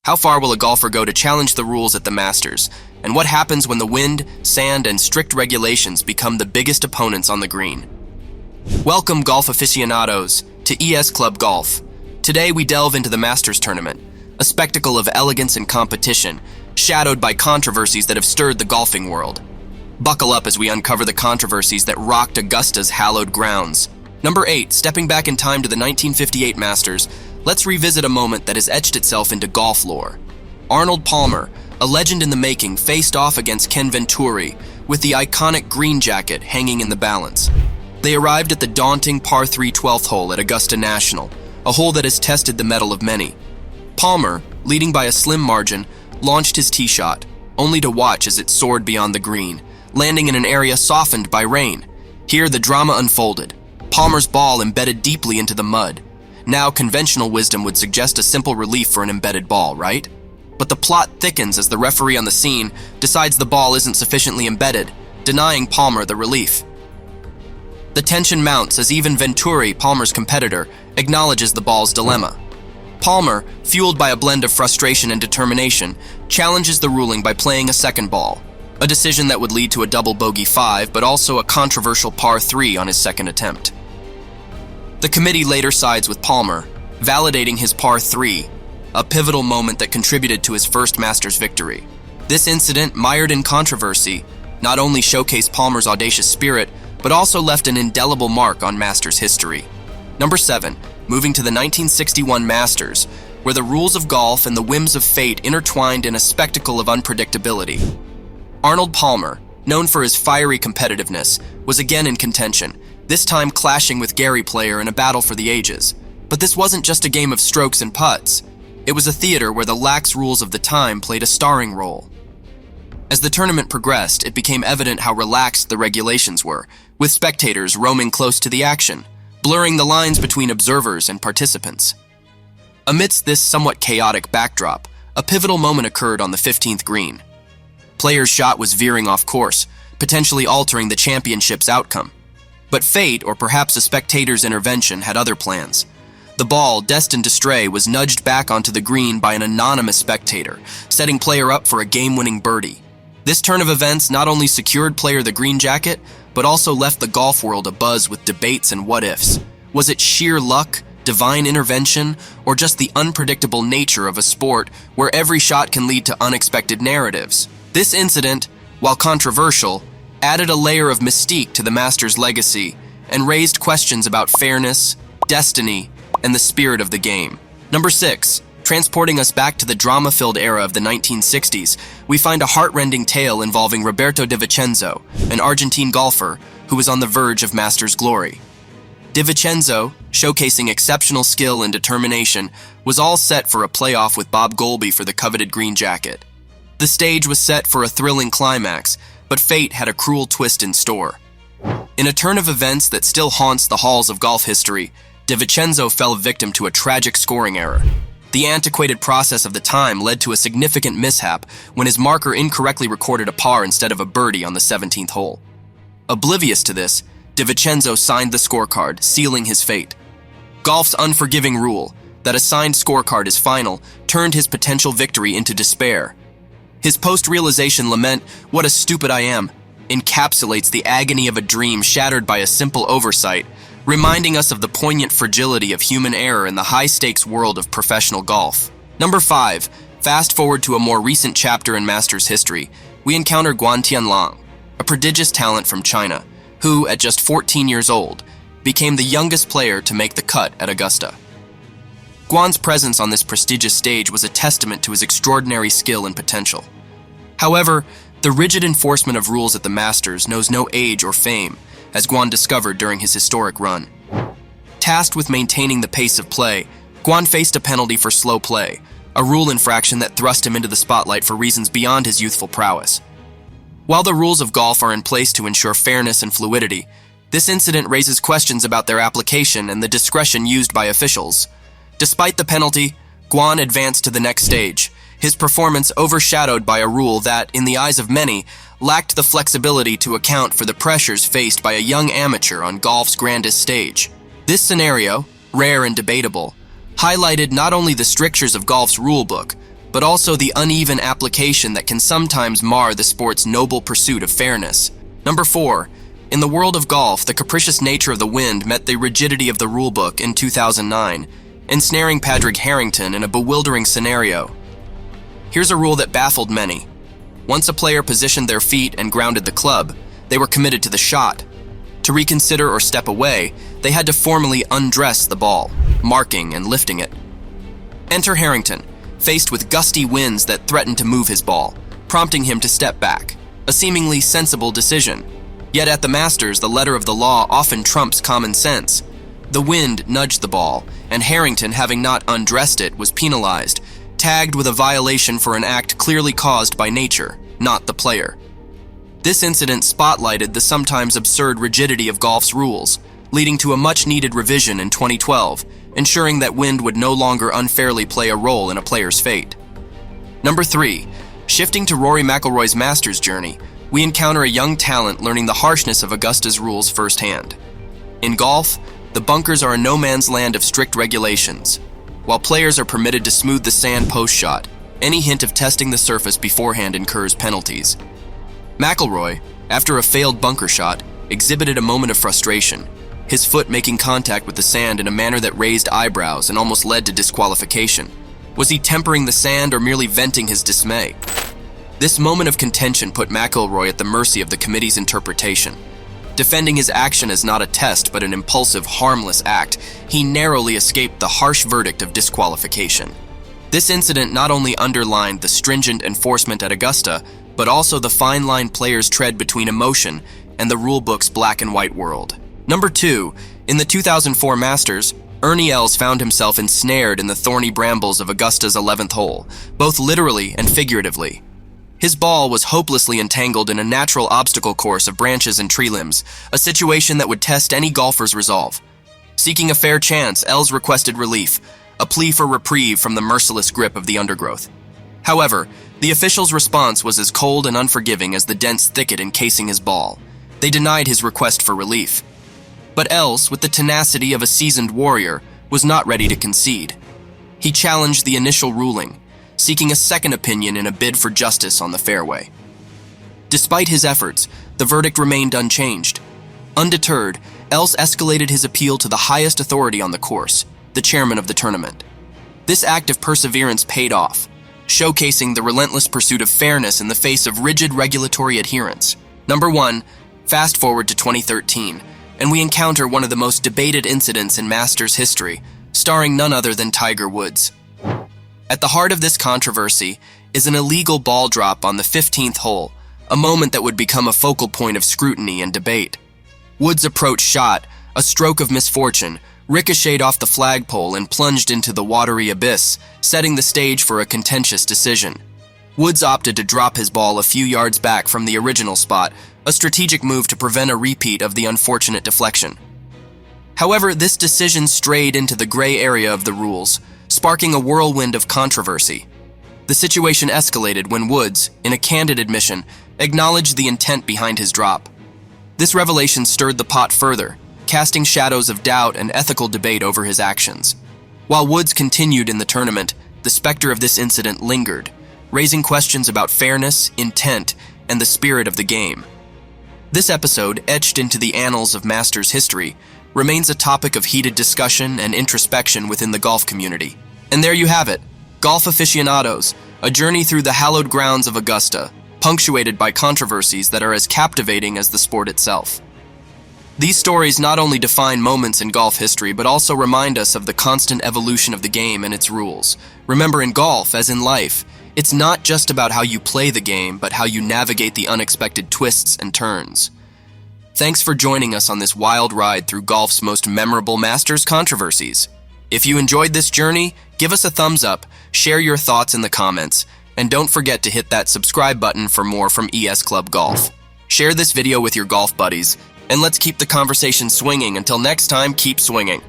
How far will a golfer go to challenge the rules at the Masters? And what happens when the wind, sand, and strict regulations become the biggest opponents on the green? Welcome, golf aficionados, to ES Club Golf. Today we delve into the Masters tournament, a spectacle of elegance and competition, shadowed by controversies that have stirred the golfing world. Buckle up as we uncover the controversies that rocked Augusta's hallowed grounds. Number 8, stepping back in time to the 1958 Masters, let's revisit a moment that has etched itself into golf lore. Arnold Palmer, a legend in the making, faced off against Ken Venturi with the iconic green jacket hanging in the balance. They arrived at the daunting par 3 12th hole at Augusta National, a hole that has tested the mettle of many. Palmer, leading by a slim margin, launched his tee shot, only to watch as it soared beyond the green, landing in an area softened by rain. Here the drama unfolded. Palmer's ball embedded deeply into the mud. Now, conventional wisdom would suggest a simple relief for an embedded ball, right? But the plot thickens as the referee on the scene decides the ball isn't sufficiently embedded, denying Palmer the relief. The tension mounts as even Venturi, Palmer's competitor, acknowledges the ball's dilemma. Palmer, fueled by a blend of frustration and determination, challenges the ruling by playing a second ball, a decision that would lead to a double bogey 5, but also a controversial par 3 on his second attempt. The committee later sides with Palmer, validating his par 3, a pivotal moment that contributed to his first Masters victory. This incident, mired in controversy, not only showcased Palmer's audacious spirit, but also left an indelible mark on Masters history. Number 7, moving to the 1961 Masters, where the rules of golf and the whims of fate intertwined in a spectacle of unpredictability. Arnold Palmer, known for his fiery competitiveness, was again in contention, this time clashing with Gary Player in a battle for the ages. But this wasn't just a game of strokes and putts. It was a theater where the lax rules of the time played a starring role. As the tournament progressed, it became evident how relaxed the regulations were, with spectators roaming close to the action, blurring the lines between observers and participants. Amidst this somewhat chaotic backdrop, a pivotal moment occurred on the 15th green. Player's shot was veering off course, potentially altering the championship's outcome. But fate, or perhaps a spectator's intervention, had other plans. The ball, destined to stray, was nudged back onto the green by an anonymous spectator, setting Player up for a game-winning birdie. This turn of events not only secured Player the green jacket, but also left the golf world abuzz with debates and what-ifs. Was it sheer luck, divine intervention, or just the unpredictable nature of a sport where every shot can lead to unexpected narratives? This incident, while controversial, added a layer of mystique to the Masters' legacy and raised questions about fairness, destiny, and the spirit of the game. Number 6, transporting us back to the drama-filled era of the 1960s, we find a heart-rending tale involving Roberto De Vicenzo, an Argentine golfer who was on the verge of Masters glory. De Vicenzo, showcasing exceptional skill and determination, was all set for a playoff with Bob Goalby for the coveted green jacket. The stage was set for a thrilling climax, but fate had a cruel twist in store. In a turn of events that still haunts the halls of golf history, De Vicenzo fell victim to a tragic scoring error. The antiquated process of the time led to a significant mishap when his marker incorrectly recorded a par instead of a birdie on the 17th hole. Oblivious to this, De Vicenzo signed the scorecard, sealing his fate. Golf's unforgiving rule, that a signed scorecard is final, turned his potential victory into despair. His post-realization lament, "What a stupid I am," encapsulates the agony of a dream shattered by a simple oversight, reminding us of the poignant fragility of human error in the high-stakes world of professional golf. Number 5, fast forward to a more recent chapter in Masters history, we encounter Guan Tianlang, a prodigious talent from China, who, at just 14 years old, became the youngest player to make the cut at Augusta. Guan's presence on this prestigious stage was a testament to his extraordinary skill and potential. However, the rigid enforcement of rules at the Masters knows no age or fame, as Guan discovered during his historic run. Tasked with maintaining the pace of play, Guan faced a penalty for slow play, a rule infraction that thrust him into the spotlight for reasons beyond his youthful prowess. While the rules of golf are in place to ensure fairness and fluidity, this incident raises questions about their application and the discretion used by officials. Despite the penalty, Guan advanced to the next stage, his performance overshadowed by a rule that, in the eyes of many, lacked the flexibility to account for the pressures faced by a young amateur on golf's grandest stage. This scenario, rare and debatable, highlighted not only the strictures of golf's rulebook, but also the uneven application that can sometimes mar the sport's noble pursuit of fairness. Number 4. In the world of golf, the capricious nature of the wind met the rigidity of the rulebook in 2009, ensnaring Padraig Harrington in a bewildering scenario. Here's a rule that baffled many. Once a player positioned their feet and grounded the club, they were committed to the shot. To reconsider or step away, they had to formally undress the ball, marking and lifting it. Enter Harrington, faced with gusty winds that threatened to move his ball, prompting him to step back, a seemingly sensible decision. Yet at the Masters, the letter of the law often trumps common sense. The wind nudged the ball, and Harrington, having not undressed it, was penalized, tagged with a violation for an act clearly caused by nature, not the player. This incident spotlighted the sometimes absurd rigidity of golf's rules, leading to a much-needed revision in 2012, ensuring that wind would no longer unfairly play a role in a player's fate. Number 3. Shifting to Rory McIlroy's Masters journey, we encounter a young talent learning the harshness of Augusta's rules firsthand. In golf, the bunkers are a no-man's land of strict regulations. While players are permitted to smooth the sand post-shot, any hint of testing the surface beforehand incurs penalties. McIlroy, after a failed bunker shot, exhibited a moment of frustration, his foot making contact with the sand in a manner that raised eyebrows and almost led to disqualification. Was he tempering the sand or merely venting his dismay? This moment of contention put McIlroy at the mercy of the committee's interpretation. Defending his action as not a test but an impulsive, harmless act, he narrowly escaped the harsh verdict of disqualification. This incident not only underlined the stringent enforcement at Augusta, but also the fine line players tread between emotion and the rulebook's black and white world. Number 2. In the 2004 Masters, Ernie Els found himself ensnared in the thorny brambles of Augusta's 11th hole, both literally and figuratively. His ball was hopelessly entangled in a natural obstacle course of branches and tree limbs, a situation that would test any golfer's resolve. Seeking a fair chance, Els requested relief, a plea for reprieve from the merciless grip of the undergrowth. However, the officials' response was as cold and unforgiving as the dense thicket encasing his ball. They denied his request for relief. But Els, with the tenacity of a seasoned warrior, was not ready to concede. He challenged the initial ruling, seeking a second opinion in a bid for justice on the fairway. Despite his efforts, the verdict remained unchanged. Undeterred, Els escalated his appeal to the highest authority on the course, the chairman of the tournament. This act of perseverance paid off, showcasing the relentless pursuit of fairness in the face of rigid regulatory adherence. Number 1, fast forward to 2013, and we encounter one of the most debated incidents in Masters history, starring none other than Tiger Woods. At the heart of this controversy is an illegal ball drop on the 15th hole, a moment that would become a focal point of scrutiny and debate. Woods' approach shot, a stroke of misfortune, ricocheted off the flagpole and plunged into the watery abyss, setting the stage for a contentious decision. Woods opted to drop his ball a few yards back from the original spot, a strategic move to prevent a repeat of the unfortunate deflection. However, this decision strayed into the gray area of the rules, sparking a whirlwind of controversy. The situation escalated when Woods, in a candid admission, acknowledged the intent behind his drop. This revelation stirred the pot further, casting shadows of doubt and ethical debate over his actions. While Woods continued in the tournament, the specter of this incident lingered, raising questions about fairness, intent, and the spirit of the game. This episode, etched into the annals of Masters history, remains a topic of heated discussion and introspection within the golf community. And there you have it, Golf Aficionados, a journey through the hallowed grounds of Augusta, punctuated by controversies that are as captivating as the sport itself. These stories not only define moments in golf history, but also remind us of the constant evolution of the game and its rules. Remember, in golf, as in life, it's not just about how you play the game, but how you navigate the unexpected twists and turns. Thanks for joining us on this wild ride through golf's most memorable Masters controversies. If you enjoyed this journey, give us a thumbs up, share your thoughts in the comments, and don't forget to hit that subscribe button for more from ES Club Golf. Share this video with your golf buddies, and let's keep the conversation swinging. Until next time, keep swinging.